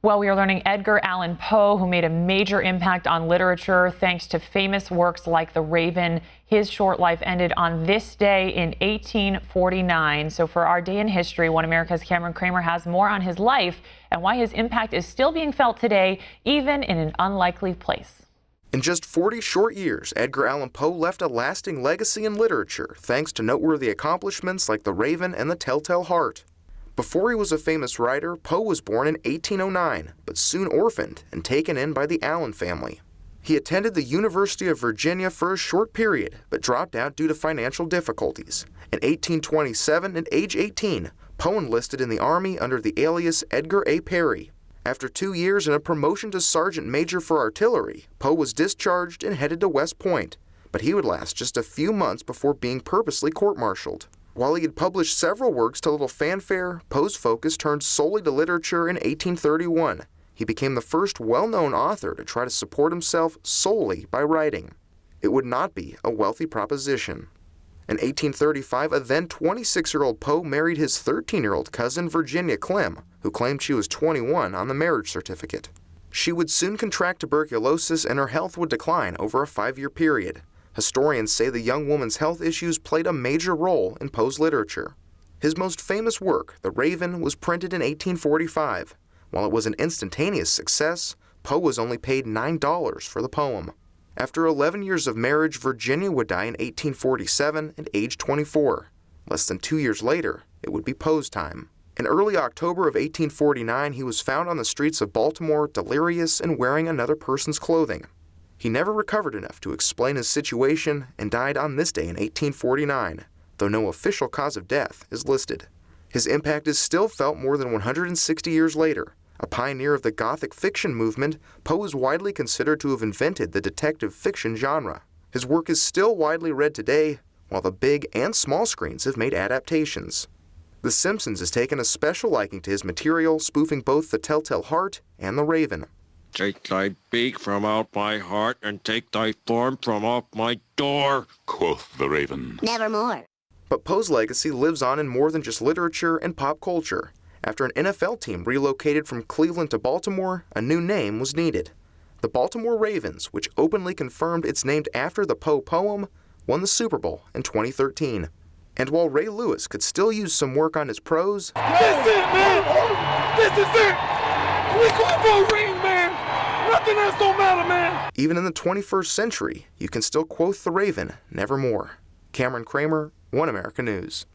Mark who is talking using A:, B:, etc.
A: Well, we are learning Edgar Allan Poe, who made a major impact on literature thanks to famous works like The Raven. His short life ended on this day in 1849. So for our day in history, One America's Cameron Cramer has more on his life and why his impact is still being felt today, even in an unlikely place.
B: In just 40 short years, Edgar Allan Poe left a lasting legacy in literature thanks to noteworthy accomplishments like The Raven and The Telltale Heart. Before he was a famous writer, Poe was born in 1809, but soon orphaned and taken in by the Allan family. He attended the University of Virginia for a short period, but dropped out due to financial difficulties. In 1827, at age 18, Poe enlisted in the Army under the alias Edgar A. Perry. After 2 years and a promotion to sergeant major for artillery, Poe was discharged and headed to West Point, but he would last just a few months before being purposely court-martialed. While he had published several works to little fanfare, Poe's focus turned solely to literature in 1831. He became the first well-known author to try to support himself solely by writing. It would not be a wealthy proposition. In 1835, a then 26-year-old Poe married his 13-year-old cousin Virginia Clem, who claimed she was 21 on the marriage certificate. She would soon contract tuberculosis and her health would decline over a 5-year period. Historians say the young woman's health issues played a major role in Poe's literature. His most famous work, The Raven, was printed in 1845. While it was an instantaneous success, Poe was only paid $9 for the poem. After 11 years of marriage, Virginia would die in 1847 at age 24. Less than 2 years later, it would be Poe's time. In early October of 1849, he was found on the streets of Baltimore, delirious and wearing another person's clothing. He never recovered enough to explain his situation and died on this day in 1849, though no official cause of death is listed. His impact is still felt more than 160 years later. A pioneer of the Gothic fiction movement, Poe is widely considered to have invented the detective fiction genre. His work is still widely read today, while the big and small screens have made adaptations. The Simpsons has taken a special liking to his material, spoofing both The Telltale Heart and The Raven.
C: Take thy beak from out my heart, and take thy form from off my door,
D: quoth the Raven.
E: Nevermore.
B: But Poe's legacy lives on in more than just literature and pop culture. After an NFL team relocated from Cleveland to Baltimore, a new name was needed. The Baltimore Ravens, which openly confirmed it's named after the Poe poem, won the Super Bowl in 2013. And while Ray Lewis could still use some work on his prose,
F: this is it, man! This is it! We going for a ring, man! Nothing else don't matter, man!
B: Even in the 21st century, you can still quote The Raven, nevermore. Cameron Cramer, One America News.